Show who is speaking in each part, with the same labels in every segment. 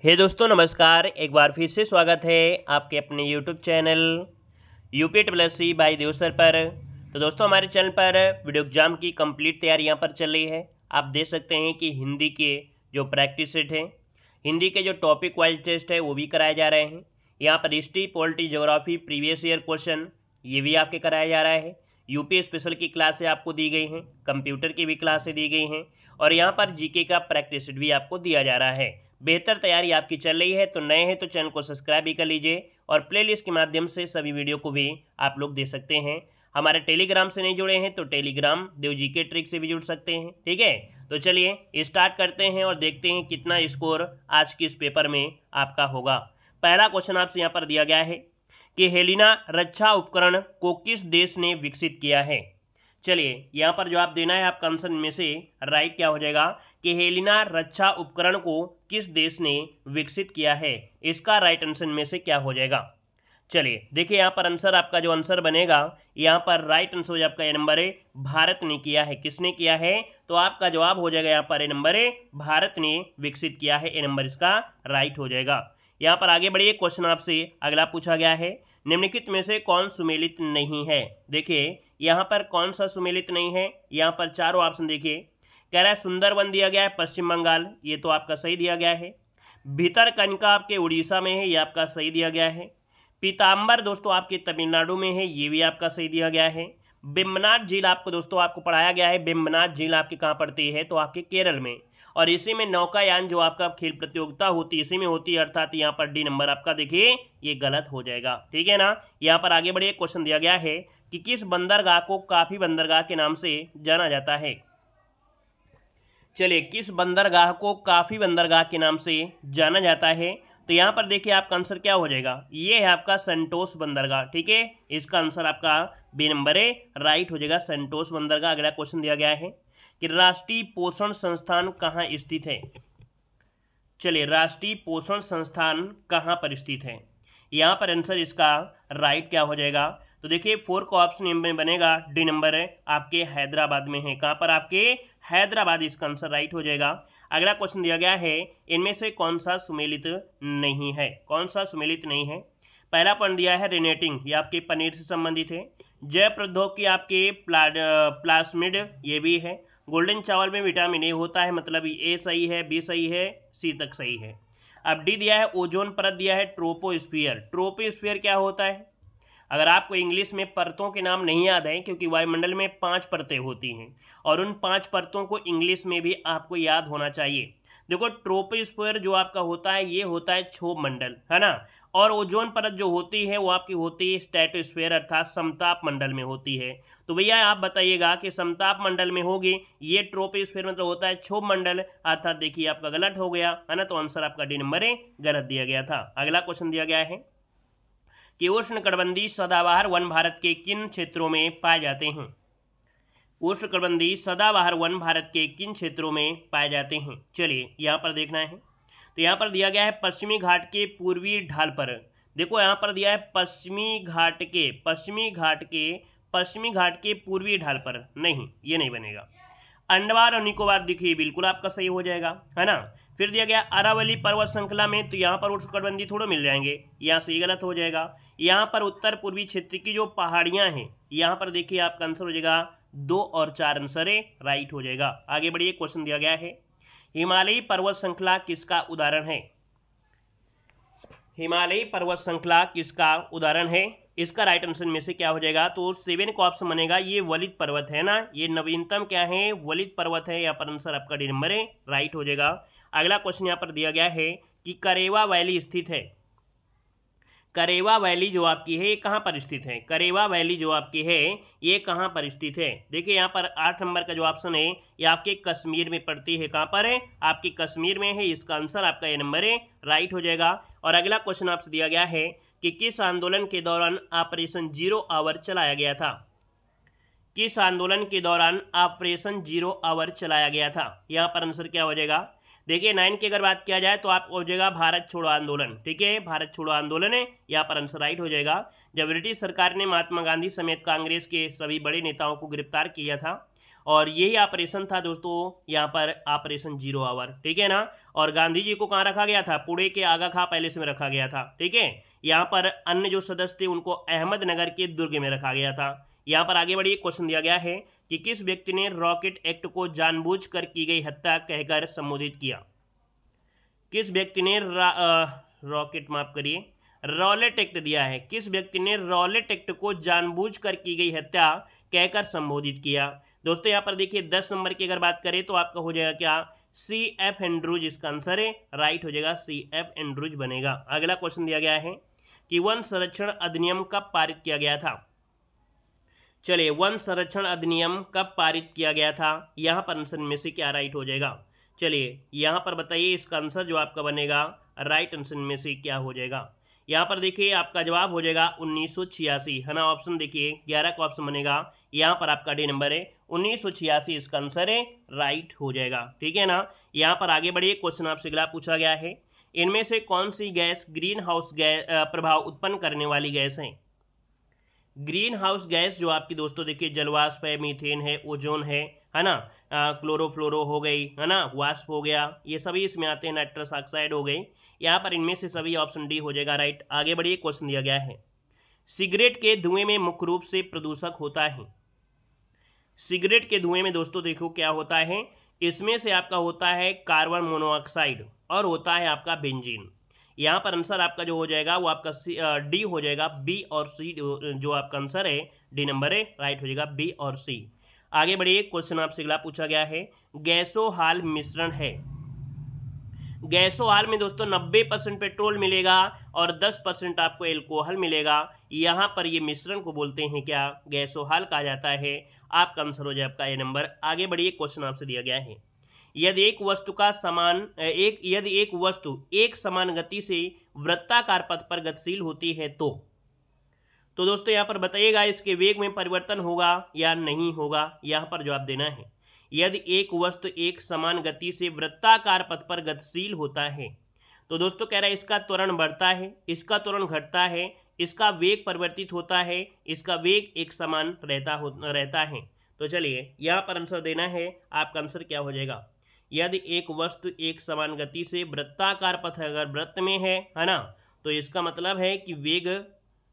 Speaker 1: हे दोस्तों नमस्कार। एक बार फिर से स्वागत है आपके अपने यूट्यूब चैनल UPSC बाय देव सर पर। तो दोस्तों हमारे चैनल पर वीडियो एग्जाम की कंप्लीट तैयारी यहाँ पर चल रही है। आप देख सकते हैं कि हिंदी के जो प्रैक्टिस सेट है, हिंदी के जो टॉपिक वाइज टेस्ट है वो भी कराए जा रहे हैं। यहाँ पर history, polity, geography, previous year question ये भी आपके कराया जा रहा है। यूपी स्पेशल की क्लासें आपको दी गई हैं, कंप्यूटर की भी क्लासें दी गई हैं और यहाँ पर जीके का प्रैक्टिस सेट भी आपको दिया जा रहा है। बेहतर तैयारी आपकी चल रही है। तो नए हैं तो चैनल को सब्सक्राइब भी कर लीजिए और प्लेलिस्ट के माध्यम से सभी वीडियो को भी आप लोग देख सकते हैं। हमारे टेलीग्राम से नहीं जुड़े हैं तो टेलीग्राम देव जी के ट्रिक से भी जुड़ सकते हैं। ठीक है, तो चलिए स्टार्ट करते हैं और देखते हैं कितना स्कोर आज के इस पेपर में आपका होगा। पहला क्वेश्चन आपसे यहाँ पर दिया गया है कि हेलिना रक्षा उपकरण को किस देश ने विकसित किया है। चलिए यहाँ पर जो आप देना है आपका आंसर में से राइट क्या हो जाएगा कि हेलिना रक्षा उपकरण को किस देश ने विकसित किया है। इसका राइट आंसर में से क्या हो जाएगा। चलिए देखिए यहाँ पर आंसर आपका जो आंसर बनेगा यहाँ पर राइट आंसर जो आपका ए नंबर है भारत ने किया है। किसने किया है? तो आपका जवाब हो जाएगा यहाँ पर ए नंबर है भारत ने विकसित किया है। ए नंबर इसका राइट हो जाएगा। यहाँ पर आगे बढ़िए, क्वेश्चन आपसे अगला पूछा गया है निम्नलिखित में से कौन सुमेलित नहीं है। देखिए यहाँ पर कौन सा सुमेलित नहीं है। यहाँ पर चारों ऑप्शन देखिए, कह रहा है सुंदरवन दिया गया है पश्चिम बंगाल, ये तो आपका सही दिया गया है। भितरकनिका आपके उड़ीसा में है, ये आपका सही दिया गया है। पीताम्बर दोस्तों आपके तमिलनाडु में है, ये भी आपका सही दिया गया है। बेम्बनाथ झील आपको दोस्तों आपको पढ़ाया गया है, बेम्बनाथ झील आपके कहाँ पड़ती है तो आपके केरल में। और इसी में नौकायान जो आपका खेल प्रतियोगिता होती है इसी में होती है, अर्थात यहाँ पर डी नंबर आपका देखिए ये गलत हो जाएगा। ठीक है ना। यहाँ पर आगे बढ़िए, क्वेश्चन दिया गया है कि किस बंदरगाह को काफी बंदरगाह के नाम से जाना जाता है। चलिए किस बंदरगाह को काफी बंदरगाह के नाम से जाना जाता है। तो यहाँ पर देखिए आपका आंसर क्या हो जाएगा, ये है आपका संतोष बंदरगाह। ठीक है, इसका आंसर आपका बी नंबर है राइट हो जाएगा, संतोष बंदरगाह। अगला क्वेश्चन दिया गया है कि राष्ट्रीय पोषण संस्थान कहाँ स्थित है। चलिए राष्ट्रीय पोषण संस्थान कहाँ पर स्थित है। यहाँ पर आंसर इसका राइट क्या हो जाएगा। तो देखिए 4 का ऑप्शन में बनेगा डी नंबर है आपके हैदराबाद में है। कहाँ पर? आपके हैदराबाद, इसका आंसर राइट हो जाएगा। अगला क्वेश्चन दिया गया है इनमें से कौन सा सुमेलित नहीं है। कौन सा सुमेलित नहीं है। पहला पॉइंट दिया है रेनेटिंग, ये आपके पनीर से संबंधित है। जैव प्रौद्योगिकी आपके प्लास्मिड, ये भी है। गोल्डन चावल में विटामिन ए होता है, मतलब ए सही है, बी सही है, सी तक सही है। अब डी दिया है ओजोन परत दिया है ट्रोपोस्फियर। ट्रोपोस्फियर क्या होता है? अगर आपको इंग्लिश में परतों के नाम नहीं याद है, क्योंकि वायुमंडल में 5 परतें होती हैं और उन 5 परतों को इंग्लिश में भी आपको याद होना चाहिए। देखो ट्रोपोस्फियर जो आपका होता है ये होता है क्षोभ मंडल, है ना। और ओजोन परत जो होती है वो आपकी होती है स्ट्रेटोस्फीयर, अर्थात समताप मंडल में होती है। तो भैया आप बताइएगा कि समताप मंडल में होगी, ये ट्रोपोस्फियर मतलब होता है क्षोभ मंडल, अर्थात देखिए आपका गलत हो गया, है ना। तो आंसर आपका डी नंबर है गलत दिया गया था। अगला क्वेश्चन दिया गया है कि उष्णकटिबंधीय सदाबहार वन भारत के किन क्षेत्रों में पाए जाते हैं। उष्णकटिबंधीय सदाबहार वन भारत के किन क्षेत्रों में पाए जाते हैं। चलिए यहाँ पर देखना है। तो यहाँ पर दिया गया है पश्चिमी घाट के पूर्वी ढाल पर। देखो यहाँ पर दिया है पश्चिमी घाट के पूर्वी ढाल पर, नहीं ये नहीं बनेगा। अंडमान और निकोबार देखिए बिल्कुल आपका सही हो जाएगा, है ना। फिर दिया गया अरावली पर्वत श्रृंखला में, तो यहाँ पर उष्णकटिबंधीय थोड़े मिल जाएंगे, यहाँ से ये गलत हो जाएगा। यहाँ पर उत्तर पूर्वी क्षेत्र की जो पहाड़ियाँ हैं यहाँ पर देखिए आपका आंसर हो जाएगा 2 और 4 आंसर राइट हो जाएगा। आगे बढ़िए, क्वेश्चन दिया गया है हिमालयी पर्वत श्रृंखला किसका उदाहरण है। हिमालयी पर्वत श्रृंखला किसका उदाहरण है। इसका राइट आंसर में से क्या हो जाएगा। तो 7 का ऑप्शन बनेगा, ये वलित पर्वत है ना, ये नवीनतम क्या है वलित पर्वत है। यहाँ पर आंसर आपका डी नंबर है राइट हो जाएगा। अगला क्वेश्चन यहाँ पर दिया गया है कि करेवा वैली स्थित है। करेवा वैली जो आपकी है ये कहाँ पर स्थित है। करेवा वैली जो आपकी है ये कहाँ पर स्थित है। देखिए यहाँ पर 8 नंबर का जो ऑप्शन है ये आपके कश्मीर में पड़ती है। कहाँ पर है? आपके कश्मीर में है। इसका आंसर आपका ये नंबर है राइट हो जाएगा। और अगला क्वेश्चन आपसे दिया गया है कि किस आंदोलन के दौरान ऑपरेशन 0 आवर चलाया गया था। किस आंदोलन के दौरान ऑपरेशन 0 आवर चलाया गया था। यहाँ पर आंसर क्या हो जाएगा। देखिए 9 की अगर बात किया जाए तो आप हो जाएगा भारत छोड़ो आंदोलन। ठीक है, भारत छोड़ो आंदोलन है, यहाँ पर आंसर राइट हो जाएगा। जब ब्रिटिश सरकार ने महात्मा गांधी समेत कांग्रेस के सभी बड़े नेताओं को गिरफ्तार किया था और यही ऑपरेशन था दोस्तों यहाँ पर ऑपरेशन 0 आवर, ठीक है ना। और गांधी जी को कहाँ रखा गया था, पुणे के आगा खां पैलेस में रखा गया था, ठीक है। यहाँ पर अन्य जो सदस्य थे उनको अहमदनगर के दुर्ग में रखा गया था। यहाँ पर आगे बढ़िए, क्वेश्चन दिया गया है कि किस व्यक्ति ने रॉकेट एक्ट को जानबूझकर की गई हत्या कहकर संबोधित किया। किस व्यक्ति ने रॉकेट माफ करिए रॉलेट एक्ट दिया है, किस व्यक्ति ने रॉलेट एक्ट को जानबूझकर की गई हत्या कहकर संबोधित किया। दोस्तों यहाँ पर देखिए 10 नंबर की अगर बात करें तो आपका हो जाएगा क्या, C.F. एंड्रूज इसका आंसर है, राइट हो जाएगा C.F. एंड्रूज बनेगा। अगला क्वेश्चन दिया गया है कि वन संरक्षण अधिनियम कब पारित किया गया था। चलिए, वन संरक्षण अधिनियम कब पारित किया गया था, यहाँ पर आंसर में से क्या राइट हो जाएगा। चलिए यहाँ पर बताइए, इसका आंसर जो आपका बनेगा राइट आंसर में से क्या हो जाएगा। यहाँ पर देखिए आपका जवाब हो जाएगा 1986, है ना। ऑप्शन देखिए 11 का ऑप्शन बनेगा, यहाँ पर आपका डी नंबर है 1986 इसका आंसर है, राइट हो जाएगा, ठीक है ना। यहाँ पर आगे बढ़िए, क्वेश्चन आपसे अगला पूछा गया है, इनमें से कौन सी गैस ग्रीन हाउस गैस प्रभाव उत्पन्न करने वाली गैस है। ग्रीन हाउस गैस जो आपकी दोस्तों देखिए जलवाष्प है, मीथेन है, ओजोन है ना, क्लोरोफ्लोरो हो गई, है ना, वाष्प हो गया, ये सभी इसमें आते हैं, नाइट्रस ऑक्साइड हो गई। यहाँ पर इनमें से सभी ऑप्शन डी हो जाएगा, राइट। आगे बढ़िए, क्वेश्चन दिया गया है, सिगरेट के धुएं में मुख्य रूप से प्रदूषक होता है। सिगरेट के धुएं में दोस्तों देखो क्या होता है, इसमें से आपका होता है कार्बन मोनोऑक्साइड और होता है आपका बेंजीन। यहाँ पर आंसर आपका जो हो जाएगा वो आपका डी हो जाएगा, बी और सी जो आपका आंसर है डी नंबर है, राइट हो जाएगा बी और सी। आगे बढ़िए, क्वेश्चन आपसे अगला पूछा गया है, गैसोहाल मिश्रण है। गैसोहाल में दोस्तों 90% पेट्रोल मिलेगा और 10% आपको एल्कोहल मिलेगा। यहाँ पर ये मिश्रण को बोलते हैं क्या, गैसोहाल कहा जाता है। आपका आंसर हो जाए आपका ए नंबर। आगे बढ़िए, क्वेश्चन आपसे दिया गया है, यदि एक वस्तु एक समान गति से वृत्ताकार पथ पर गतिशील होती है तो दोस्तों यहाँ पर बताइएगा इसके वेग में परिवर्तन होगा या नहीं होगा। यहाँ पर जवाब देना है, यदि एक वस्तु एक समान गति से वृत्ताकार पथ पर गतिशील होता है तो दोस्तों कह रहा है इसका त्वरण बढ़ता है, इसका त्वरण घटता है, इसका वेग परिवर्तित होता है, इसका वेग एक समान रहता है। तो चलिए यहाँ पर आंसर देना है, आपका आंसर क्या हो जाएगा, यदि एक वस्तु एक समान गति से वृत्ताकार पथ अगर वृत्त में है ना, तो इसका मतलब है कि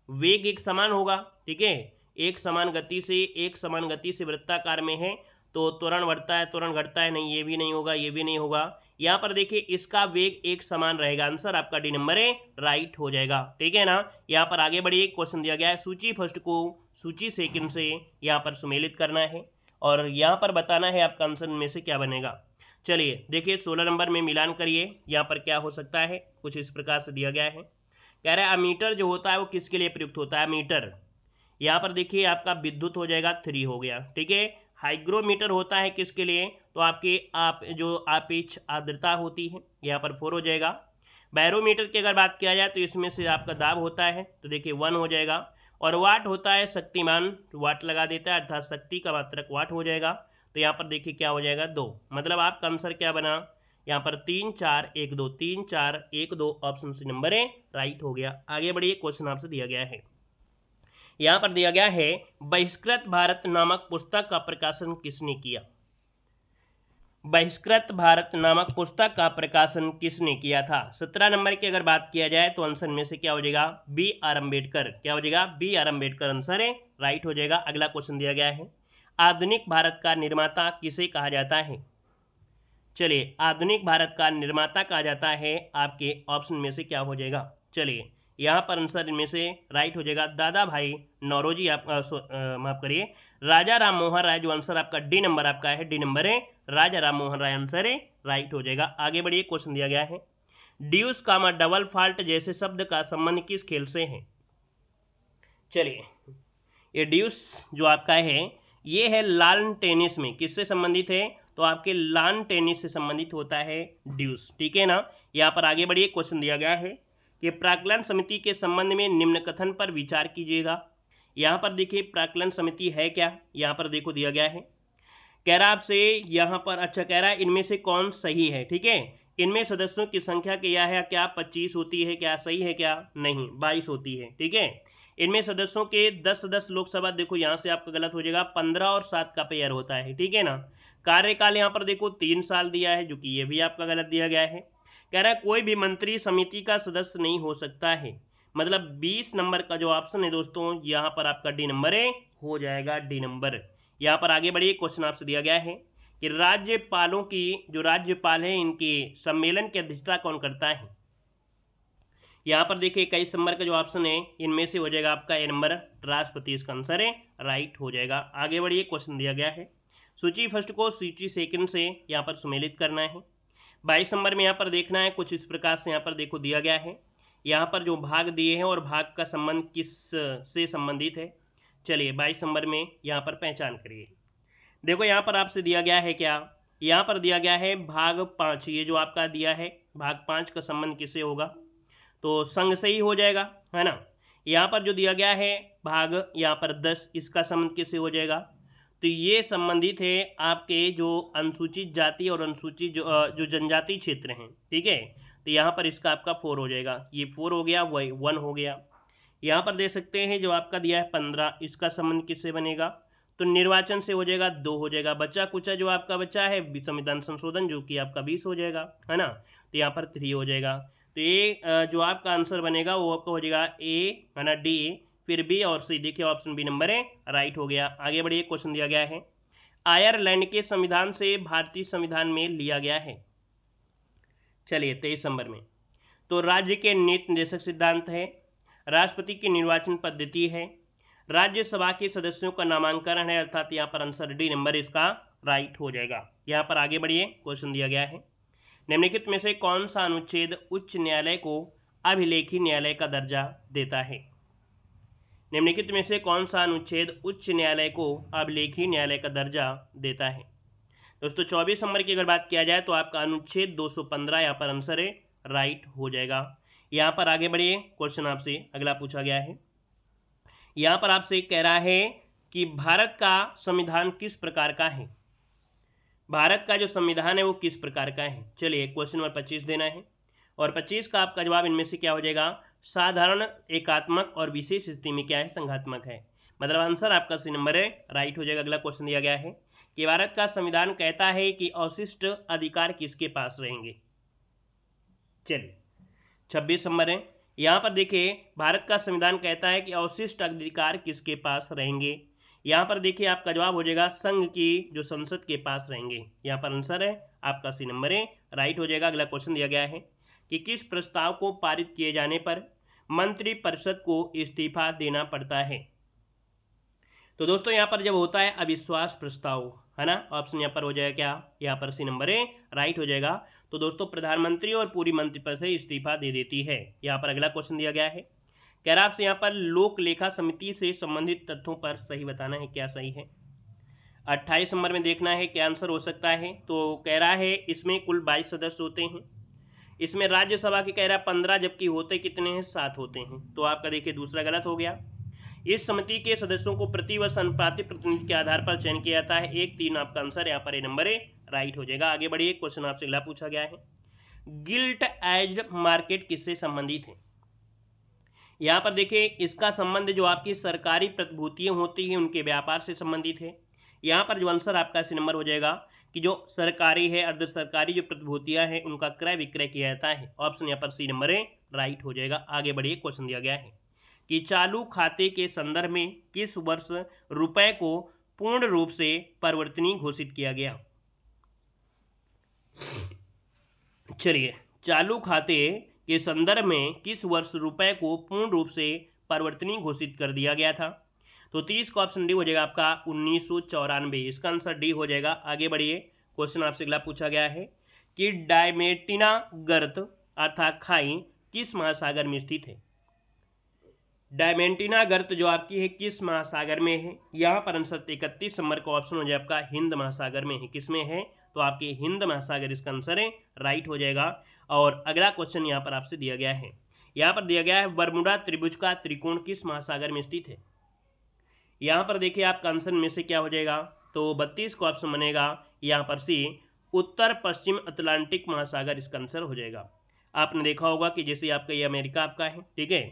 Speaker 1: वेग एक समान होगा, ठीक है। एक समान गति से वृत्ताकार में है तो त्वरण बढ़ता है, त्वरण घटता है, नहीं ये भी नहीं होगा, ये भी नहीं होगा। यहाँ पर देखिए इसका वेग एक समान रहेगा, आंसर आपका डी नंबर है, राइट हो जाएगा, ठीक है ना। यहाँ पर आगे बढ़िए, क्वेश्चन दिया गया है, सूची फर्स्ट को सूची सेकंड से यहाँ पर सुमेलित करना है और यहाँ पर बताना है आपका आंसर में से क्या बनेगा। चलिए देखिए 16 नंबर में मिलान करिए, यहाँ पर क्या हो सकता है, कुछ इस प्रकार से दिया गया है। कह रहा है अमीटर जो होता है वो किसके लिए प्रयुक्त होता है, मीटर। यहाँ पर देखिए आपका विद्युत हो जाएगा 3 हो गया, ठीक है। हाइग्रोमीटर होता है किसके लिए, तो आपके जो आपेक्ष आर्द्रता होती है, यहाँ पर 4 हो जाएगा। बैरोमीटर की अगर बात किया जाए तो इसमें से आपका दाब होता है, तो देखिए 1 हो जाएगा। और वाट होता है शक्तिमान, वाट लगा देता है अर्थात शक्ति का मात्रक वाट हो जाएगा, तो यहाँ पर देखिए क्या हो जाएगा 2। मतलब आपका आंसर क्या बना, यहाँ पर 3 4 1 2, 3 4 1 2 ऑप्शन सी नंबर है, राइट हो गया। आगे बढ़िए, क्वेश्चन आपसे दिया गया है, यहाँ पर दिया गया है बहिष्कृत भारत नामक पुस्तक का प्रकाशन किसने किया। बहिष्कृत भारत नामक पुस्तक का प्रकाशन किसने किया था। 17 नंबर की अगर बात किया जाए तो आंसर में से क्या हो जाएगा, बी आर अम्बेडकर। क्या हो जाएगा, बी आर अम्बेडकर आंसर है, राइट हो जाएगा। अगला क्वेश्चन दिया गया है, आधुनिक भारत का निर्माता किसे कहा जाता है। चलिए, आधुनिक भारत का निर्माता कहा जाता है, आपके ऑप्शन में से क्या हो जाएगा। चलिए यहाँ पर आंसर इनमें से राइट हो जाएगा दादा भाई नौरोजी, आप माफ करिए राजा राम मोहन राय, जो आंसर आपका डी नंबर आपका है, डी नंबर है, राजा राम मोहन राय आंसर है, राइट हो जाएगा। आगे बढ़िए, क्वेश्चन दिया गया है, ड्यूस कामा डबल फॉल्ट जैसे शब्द का संबंध किस खेल से है। चलिए, ये ड्यूस जो आपका है ये है लान टेनिस में, किससे संबंधित है, तो आपके लान टेनिस से संबंधित होता है ड्यूस, ठीक है ना। यहाँ पर आगे बढ़िए, क्वेश्चन दिया गया है कि प्राक्कलन समिति के संबंध में निम्न कथन पर विचार कीजिएगा। यहाँ पर देखिए प्राक्कलन समिति है क्या, यहाँ पर देखो दिया गया है, कह रहा आपसे यहाँ पर, अच्छा कह रहा है इनमें से कौन सही है, ठीक है। इनमें सदस्यों की संख्या क्या है, क्या 25 होती है, क्या सही है, क्या नहीं 22 होती है, ठीक है। इनमें सदस्यों के 10 लोकसभा, देखो यहाँ से आपका गलत हो जाएगा, 15 और 7 का पेयर होता है, ठीक है ना। कार्यकाल यहाँ पर देखो 3 साल दिया है, जो कि ये भी आपका गलत दिया गया है। कह रहा है कोई भी मंत्री समिति का सदस्य नहीं हो सकता है, मतलब 20 नंबर का जो ऑप्शन है दोस्तों यहाँ पर आपका डी नंबर हो जाएगा, डी नंबर। यहाँ पर आगे बढ़िए, क्वेश्चन आपसे दिया गया है कि राज्यपालों की, जो राज्यपाल है इनके सम्मेलन की अध्यक्षता कौन करता है। यहाँ पर देखिए 21 नंबर का जो ऑप्शन है इनमें से हो जाएगा आपका ए नंबर, राष्ट्रपति इसका आंसर है, राइट हो जाएगा। आगे बढ़िए, क्वेश्चन दिया गया है सूची फर्स्ट को सूची सेकंड से यहाँ पर सुमेलित करना है। 22 नंबर में यहाँ पर देखना है कुछ इस प्रकार से, यहाँ पर देखो दिया गया है, यहाँ पर जो भाग दिए हैं और भाग का संबंध किस से संबंधित है। चलिए 22 नंबर में यहाँ पर पहचान करिए। देखो यहाँ पर आपसे दिया गया है क्या, यहाँ पर दिया गया है भाग 5, ये जो आपका दिया है भाग 5 का संबंध किससे होगा, तो संघ से ही हो जाएगा, है ना। यहाँ पर जो दिया गया है भाग यहाँ पर 10, इसका संबंध किससे हो जाएगा, तो ये संबंधित है आपके जो अनुसूचित जाति और अनुसूचित जो जनजाति क्षेत्र हैं, ठीक है। तो यहाँ पर इसका आपका 4 हो जाएगा, ये 4 हो गया, वही 1 हो गया। यहाँ पर दे सकते हैं जो आपका दिया है 15, इसका संबंध किससे बनेगा, तो निर्वाचन से हो जाएगा, 2 हो जाएगा। बचा कुचा जो आपका बचा है संविधान संशोधन, जो कि आपका 20 हो जाएगा, है ना। तो यहाँ पर 3 हो जाएगा। तो ये जो आपका आंसर बनेगा वो आपका हो जाएगा ए, है ना, डी, फिर बी और सी। देखिए ऑप्शन बी नंबर है, राइट हो गया। आगे बढ़िए, क्वेश्चन दिया गया है आयरलैंड के संविधान से भारतीय संविधान में लिया गया है। चलिए 23 नंबर में, तो राज्य के नीति निर्देशक सिद्धांत है, राष्ट्रपति की निर्वाचन पद्धति है, राज्यसभा के सदस्यों का नामांकन है, अर्थात यहाँ पर आंसर डी नंबर इसका राइट हो जाएगा। यहाँ पर आगे बढ़िए, क्वेश्चन दिया गया है निम्नलिखित में से कौन सा अनुच्छेद उच्च न्यायालय को अभिलेखी न्यायालय का दर्जा देता है। निम्नलिखित में से कौन सा अनुच्छेद उच्च न्यायालय को अभिलेखी न्यायालय का दर्जा देता है। दोस्तों 24 नंबर की अगर बात किया जाए तो आपका अनुच्छेद 215 यहाँ पर आंसर है, राइट हो जाएगा। यहाँ पर आगे बढ़िए, क्वेश्चन आपसे अगला पूछा गया है। यहाँ पर आपसे कह रहा है कि भारत का संविधान किस प्रकार का है, भारत का जो संविधान है वो किस प्रकार का है। चलिए क्वेश्चन नंबर 25 देना है, और 25 का आपका जवाब इनमें से क्या हो जाएगा, साधारण, एकात्मक और विशेष स्थिति में क्या है, संघात्मक है। मतलब आंसर आपका सी नंबर है, राइट हो जाएगा। अगला क्वेश्चन दिया गया है कि भारत का संविधान कहता है कि अवशिष्ट अधिकार किसके पास रहेंगे। चलिए 26 नंबर है, यहाँ पर देखिए भारत का संविधान कहता है कि अवशिष्ट अधिकार किसके पास रहेंगे। यहाँ पर देखिए आपका जवाब हो जाएगा संघ की जो संसद के पास रहेंगे। यहाँ पर आंसर है आपका सी नंबर है, राइट हो जाएगा। अगला क्वेश्चन दिया गया है कि किस प्रस्ताव को पारित किए जाने पर मंत्रिपरिषद को इस्तीफा देना पड़ता है। तो दोस्तों यहाँ पर जब होता है अविश्वास प्रस्ताव, है ना, ऑप्शन यहाँ पर हो जाएगा क्या, यहाँ पर सी नंबर है, राइट हो जाएगा। तो दोस्तों प्रधानमंत्री और पूरी मंत्रिपरिषद इस्तीफा दे देती है। यहाँ पर अगला क्वेश्चन दिया गया है, कह रहा आपसे यहाँ पर लोक लेखा समिति से संबंधित तथ्यों पर सही बताना है, क्या सही है। 28 नंबर में देखना है क्या आंसर हो सकता है। तो कह रहा है इसमें कुल 22 सदस्य होते हैं, इसमें राज्यसभा के कह रहा है 15, जबकि होते कितने हैं, 7 होते हैं। तो आपका देखिए दूसरा गलत हो गया। इस समिति के सदस्यों को प्रतिवर्ष अनुपातिक प्रतिनिधि के आधार पर चयन किया जाता है, 1-3 आपका आंसर यहाँ पर ए नंबर है, राइट हो जाएगा। आगे बढ़िए, क्वेश्चन आपसे अगला पूछा गया है, गिल्ट एज्ड मार्केट किससे संबंधित है। यहाँ पर देखिए इसका संबंध जो आपकी सरकारी प्रतिभूतियाँ होती हैं उनके व्यापार से संबंधित है। यहाँ पर जो आंसर आपका सी नंबर हो जाएगा कि जो सरकारी है, अर्ध सरकारी जो प्रतिभूतियाँ हैं उनका क्रय विक्रय किया जाता है, ऑप्शन यहाँ पर सी नंबर है, राइट हो जाएगा। आगे बढ़िए, क्वेश्चन दिया गया है कि चालू खाते के संदर्भ में किस वर्ष रुपए को पूर्ण रूप से परिवर्तनीय घोषित किया गया। चलिए चालू खाते के संदर्भ में किस वर्ष रुपए को पूर्ण रूप से परिवर्तनीय घोषित कर दिया गया था। तो 30 का ऑप्शन डी हो जाएगा आपका 1994, इसका आंसर डी हो जाएगा। आगे बढ़िए, क्वेश्चन आपसे अगला पूछा गया है कि डायमेटिना गर्त अर्थात खाई किस महासागर में स्थित है। डायमेंटिना गर्त जो आपकी है किस महासागर में है। यहाँ पर आंसर 31 नंबर का ऑप्शन हो जाए आपका हिंद महासागर में है। किस में है, तो आपके हिंद महासागर इसका आंसर है, राइट हो जाएगा। और अगला क्वेश्चन यहाँ पर आपसे दिया गया है, यहाँ पर दिया गया है बरमुडा त्रिभुज का त्रिकोण किस महासागर में स्थित है। यहाँ पर देखिए आपका आंसर में से क्या हो जाएगा, तो 32 का ऑप्शन बनेगा यहाँ पर सी, उत्तर पश्चिम अटलांटिक महासागर इसका आंसर हो जाएगा। आपने देखा होगा कि जैसे आपका ये अमेरिका आपका है, ठीक है,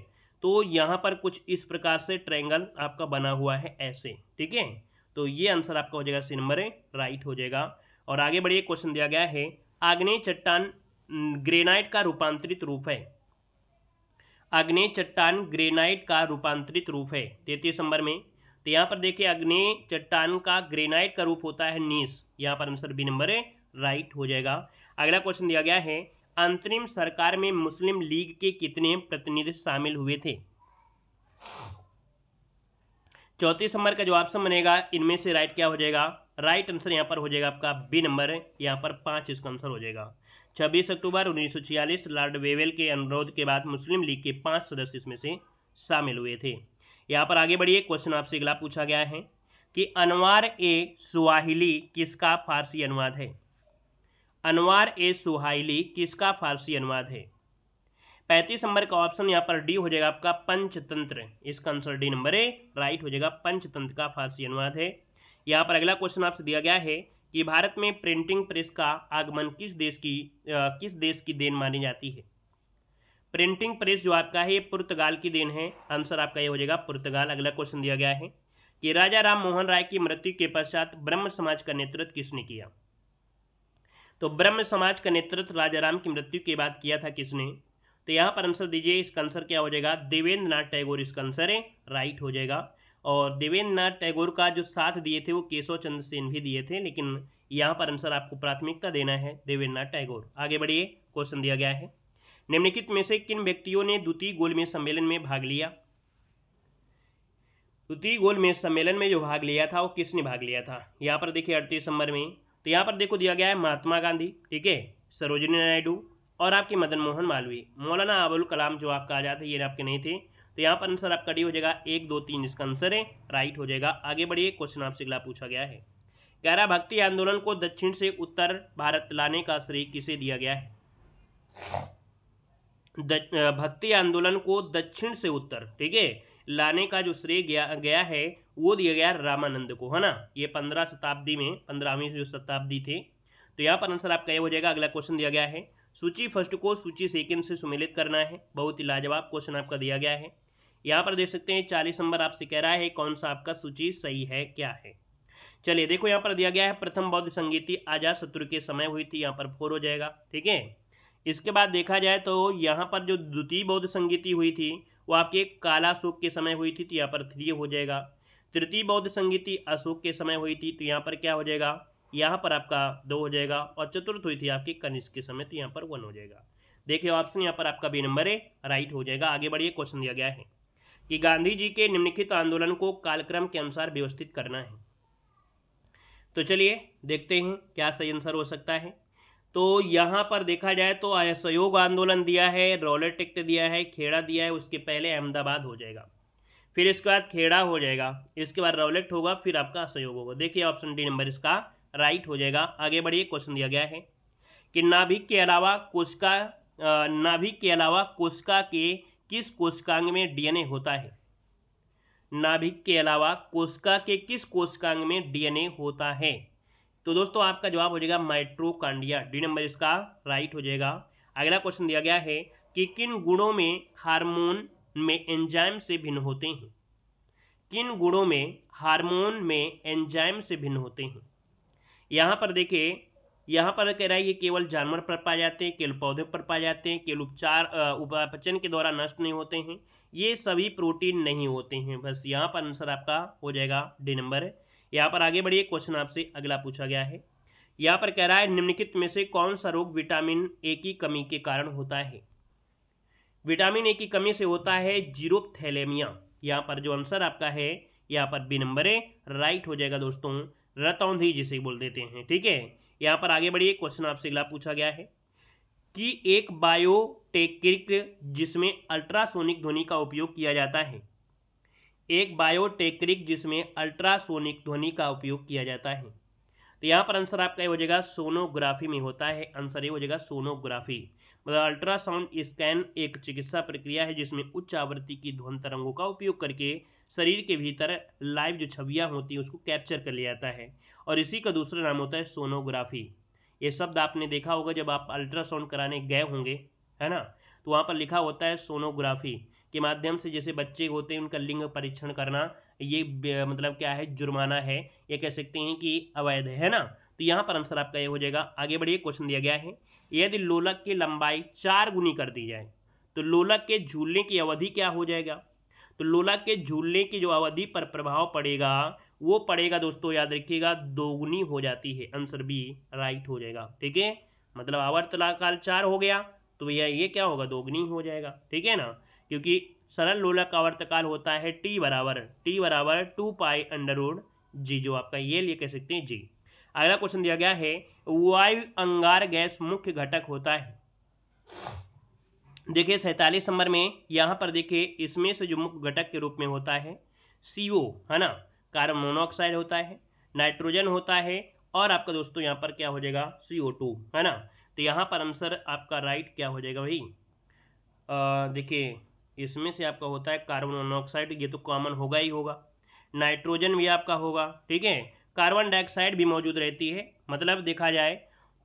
Speaker 1: तो यहाँ पर कुछ इस प्रकार से ट्रायंगल आपका बना हुआ है ऐसे, ठीक है। तो ये आंसर आपका हो जाएगा सी नंबर राइट हो जाएगा। और आगे बढ़िए, क्वेश्चन दिया गया है आग्नेय चट्टान ग्रेनाइट का रूपांतरित रूप है। आग्नेय चट्टान ग्रेनाइट का रूपांतरित रूप है 33 नंबर में। तो यहाँ पर देखिए आग्नेय चट्टान का ग्रेनाइट का रूप होता है नीस, यहाँ पर आंसर बी नंबर राइट हो जाएगा। अगला क्वेश्चन दिया गया है अंतरिम सरकार में मुस्लिम लीग के कितने प्रतिनिधि शामिल हुए थे। 34 नंबर का जो ऑप्शन बनेगा इनमें से राइट क्या हो जाएगा, राइट आंसर यहाँ पर हो जाएगा आपका बी नंबर, यहाँ पर 5 इसका आंसर हो जाएगा। 26 अक्टूबर 1946 लॉर्ड वेवेल के अनुरोध के बाद मुस्लिम लीग के 5 सदस्य इसमें से शामिल हुए थे। यहाँ पर आगे बढ़िए, क्वेश्चन आपसे अगला पूछा गया है कि अनवार ए सुवाहिली किसका फारसी अनुवाद है। अनवार ए सुहाइली किसका फारसी अनुवाद है। 35 नंबर का ऑप्शन यहाँ पर डी हो जाएगा आपका पंचतंत्र, इसका आंसर डी नंबर राइट हो जाएगा, पंचतंत्र का फारसी अनुवाद है। यहाँ पर अगला क्वेश्चन आपसे दिया गया है कि भारत में प्रिंटिंग प्रेस का आगमन किस देश की देन मानी जाती है। प्रिंटिंग प्रेस जो आपका है ये पुर्तगाल की देन है, आंसर आपका ये हो जाएगा पुर्तगाल। अगला क्वेश्चन दिया गया है कि राजा राम मोहन राय की मृत्यु के पश्चात ब्रह्म समाज का नेतृत्व किसने किया। तो ब्रह्म समाज का नेतृत्व राजा राम की मृत्यु के बाद किया था किसने। तो यहाँ पर आंसर दीजिए, इसका आंसर क्या हो जाएगा, देवेंद्र नाथ टैगोर इसका आंसर है राइट हो जाएगा। और देवेंद्र नाथ टैगोर का जो साथ दिए थे वो केशव चंद्र सेन भी दिए थे, लेकिन यहाँ पर आंसर आपको प्राथमिकता देना है देवेंद्र नाथ टैगोर। आगे बढ़िए, क्वेश्चन दिया गया है निम्नलिखित में से किन व्यक्तियों ने द्वितीय गोलमेज सम्मेलन में भाग लिया। द्वितीय गोलमेज सम्मेलन में जो भाग लिया था वो किसने भाग लिया था। यहाँ पर देखिए 38 नंबर में, तो यहाँ पर देखो दिया गया है महात्मा गांधी, ठीक है, सरोजिनी नायडू और आपके मदन मोहन मालवीय। मौलाना अबुल कलाम जो आपका आजाद है ये आपके नहीं थे। तो यहाँ पर आंसर आपका डी हो जाएगा 1 2 3 इसका आंसर है राइट हो जाएगा। आगे बढ़िए, क्वेश्चन आपसे अगला पूछा गया है 11 भक्ति आंदोलन को दक्षिण से उत्तर भारत लाने का श्रेय किसे दिया गया है। भक्ति आंदोलन को दक्षिण से उत्तर, ठीक है, लाने का जो श्रेय गया है वो दिया गया रामानंद को, है ना। ये 15 शताब्दी में 15वीं जो शताब्दी थे। तो यहाँ पर आंसर आपका ये हो जाएगा। अगला क्वेश्चन दिया गया है सूची फर्स्ट को सूची सेकंड से सुमेलित करना है। बहुत ही लाजवाब क्वेश्चन आपका दिया गया है। यहाँ पर देख सकते हैं 40 नंबर आपसे कह रहा है कौन सा आपका सूची सही है क्या है। चलिए देखो, यहाँ पर दिया गया है प्रथम बौद्ध संगीति आजाद शत्रु के समय हुई थी, यहाँ पर 4 हो जाएगा, ठीक है। इसके बाद देखा जाए तो यहाँ पर जो द्वितीय बौद्ध संगीति हुई थी वो आपके काला अशोक के समय हुई थी, तो यहाँ पर 3 हो जाएगा। तृतीय बौद्ध संगीति अशोक के समय हुई थी, तो यहाँ पर क्या हो जाएगा, यहाँ पर आपका 2 हो जाएगा। और चतुर्थ हुई थी आपकी कनिष्क के समय, तो यहाँ पर 1 हो जाएगा। देखिए ऑप्शन यहाँ पर आपका बी नंबर है राइट हो जाएगा। आगे बढ़िए, क्वेश्चन दिया गया है कि गांधी जी के निम्नलिखित आंदोलन को कालक्रम के अनुसार व्यवस्थित करना है। तो चलिए देखते हैं क्या सही आंसर हो सकता है। तो यहाँ पर देखा जाए तो असहयोग आंदोलन दिया है, रॉलेट एक्ट दिया है, खेड़ा दिया है, उसके पहले अहमदाबाद हो जाएगा, फिर इसके बाद खेड़ा हो जाएगा, इसके बाद रॉलेट होगा, फिर आपका असहयोग होगा। देखिए ऑप्शन डी नंबर इसका राइट हो जाएगा। आगे बढ़िए, क्वेश्चन दिया गया है कि नाभिक के अलावा कोशिका के किस कोशिकांग में डीएनए होता है। नाभिक के अलावा कोशिका के किस कोशिकांग में डीएनए होता है। तो दोस्तों आपका जवाब हो जाएगा माइटोकॉन्ड्रिया, डी नंबर इसका राइट हो जाएगा। अगला क्वेश्चन दिया गया है कि किन गुणों में हार्मोन में एंजाइम से भिन्न होते हैं। किन गुणों में हार्मोन में एंजाइम से भिन्न होते हैं। यहाँ पर देखिए, यहाँ पर कह रहा है ये केवल जानवर पर पाए जाते हैं, केवल पौधे पर पाए जाते हैं, केवल उपापचन के द्वारा नष्ट नहीं होते हैं, ये सभी प्रोटीन नहीं होते हैं। बस यहाँ पर आंसर आपका हो जाएगा डी नंबर। यहाँ पर आगे बढ़िए, क्वेश्चन आपसे अगला पूछा गया है। यहाँ पर कह रहा है निम्नलिखित में से कौन सा रोग विटामिन ए की कमी के कारण होता है। विटामिन ए की कमी से होता है जीरोथैलेमिया। यहाँ पर जो आंसर आपका है यहाँ पर बी नंबर है राइट हो जाएगा दोस्तों, रतौंधी जिसे बोल देते हैं, ठीक है। यहाँ पर आगे बढ़िए, क्वेश्चन आपसे अगला पूछा गया है कि एक बायोटेक्निक जिसमें अल्ट्रासोनिक ध्वनि का उपयोग किया जाता है। एक बायोटेक्निक जिसमें अल्ट्रासोनिक ध्वनि का उपयोग किया जाता है। तो यहाँ पर आंसर आपका ये हो जाएगा सोनोग्राफी में होता है, आंसर ये हो जाएगा सोनोग्राफी। मतलब अल्ट्रासाउंड स्कैन एक चिकित्सा प्रक्रिया है जिसमें उच्च आवृत्ति की ध्वनि तरंगों का उपयोग करके शरीर के भीतर लाइव जो छवियाँ होती हैं उसको कैप्चर कर लिया जाता है, और इसी का दूसरा नाम होता है सोनोग्राफी। ये शब्द आपने देखा होगा जब आप अल्ट्रासाउंड कराने गए होंगे, है ना, तो वहाँ पर लिखा होता है सोनोग्राफी। के माध्यम से जैसे बच्चे होते हैं उनका लिंग परीक्षण करना, ये मतलब क्या है, जुर्माना है, ये कह सकते हैं कि अवैध है ना। तो यहाँ पर आंसर आपका ये हो जाएगा। आगे बढ़िए, क्वेश्चन दिया गया है, यदि लोलक की लंबाई 4 गुनी कर दी जाए तो लोलक के झूलने की अवधि क्या हो जाएगा। तो लोलक के झूलने की जो अवधि पर प्रभाव पड़ेगा वो पड़ेगा दोस्तों, याद रखिएगा, 2 गुनी हो जाती है। आंसर बी राइट हो जाएगा। ठीक है, मतलब आवर्तकाल 4 हो गया तो भैया ये क्या होगा, 2 गुनी हो जाएगा। ठीक है ना, क्योंकि सरल लोलक का आवर्तकाल होता है टी बराबर 2 पाई अंडर जी, जो आपका ये लिए कह सकते हैं जी। अगला क्वेश्चन दिया गया है, वायु अंगार गैस मुख्य घटक होता है। देखिए 47 नंबर में यहाँ पर देखिए, इसमें से जो मुख्य घटक के रूप में होता है CO है ना, कार्बन मोनोऑक्साइड होता है, नाइट्रोजन होता है, और आपका दोस्तों यहाँ पर क्या हो जाएगा, CO2 है ना। तो यहाँ पर आंसर आपका राइट क्या हो जाएगा भाई, देखिए इसमें से आपका होता है कार्बन मोनोऑक्साइड, ये तो कॉमन होगा ही होगा, नाइट्रोजन भी आपका होगा। ठीक है, कार्बन डाइऑक्साइड भी मौजूद रहती है। मतलब देखा जाए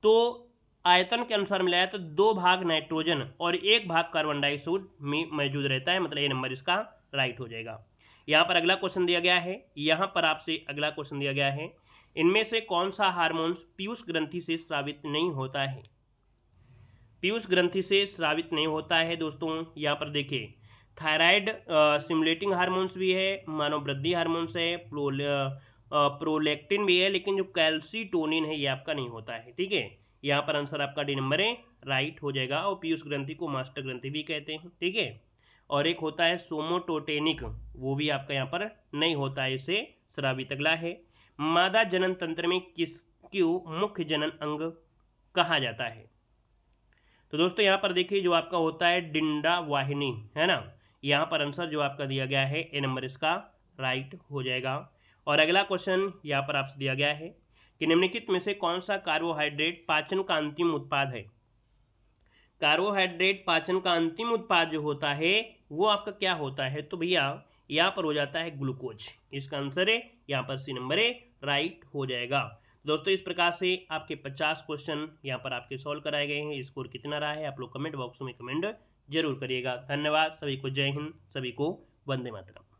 Speaker 1: तो आयतन के अनुसार मिलाया तो 2 भाग नाइट्रोजन और 1 भाग कार्बन डाइऑक्साइड में मौजूद रहता है, मतलब ये नंबर इसका राइट हो जाएगा। यहाँ पर अगला क्वेश्चन दिया गया है, यहाँ पर आपसे अगला क्वेश्चन दिया गया है, इनमें से कौन सा हार्मोन्स पीयूष ग्रंथि से स्रावित नहीं होता है। पीयूष ग्रंथि से स्रावित नहीं होता है दोस्तों, यहाँ पर देखिए थायराइड सिमुलेटिंग हार्मोन्स भी है, मानव वृद्धि हार्मोन्स है, प्रोलैक्टिन भी है, लेकिन जो कैल्सीटोनिन है ये आपका नहीं होता है। ठीक है, यहाँ पर आंसर आपका डी नंबर है राइट हो जाएगा। और पीयूष ग्रंथि को मास्टर ग्रंथि भी कहते हैं। ठीक है, और एक होता है सोमोटोटेनिक, वो भी आपका यहाँ पर नहीं होता है, इसे स्रावित। अगला है, मादा जनन तंत्र में किसको मुख्य जनन अंग कहा जाता है। तो दोस्तों यहाँ पर देखिए जो आपका होता है डिंडा वाहिनी है ना, यहाँ पर आंसर जो आपका दिया गया है ए नंबर इसका राइट हो जाएगा। और अगला क्वेश्चन यहाँ पर आपसे दिया गया है कि निम्नलिखित में से कौन सा कार्बोहाइड्रेट पाचन का अंतिम उत्पाद है। कार्बोहाइड्रेट पाचन का अंतिम उत्पाद जो होता है वो आपका क्या होता है, तो भैया यहाँ पर हो जाता है ग्लूकोज। इसका आंसर है यहाँ पर सी नंबर है राइट हो जाएगा। दोस्तों इस प्रकार से आपके 50 क्वेश्चन यहाँ पर आपके सॉल्व कराए गए हैं। स्कोर कितना रहा है आप लोग कमेंट बॉक्स में कमेंट जरूर करिएगा। धन्यवाद सभी को, जय हिंद, सभी को वंदे मातरम।